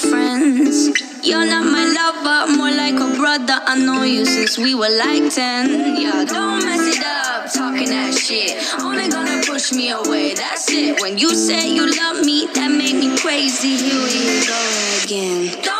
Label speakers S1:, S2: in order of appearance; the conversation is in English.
S1: friends. You're not my lover, more like a brother. I know you since we were like 10. Yeah, don't mess it up, talking that shit. Only gonna push me away, that's it. When you say you love me, that made me crazy. Here we go again.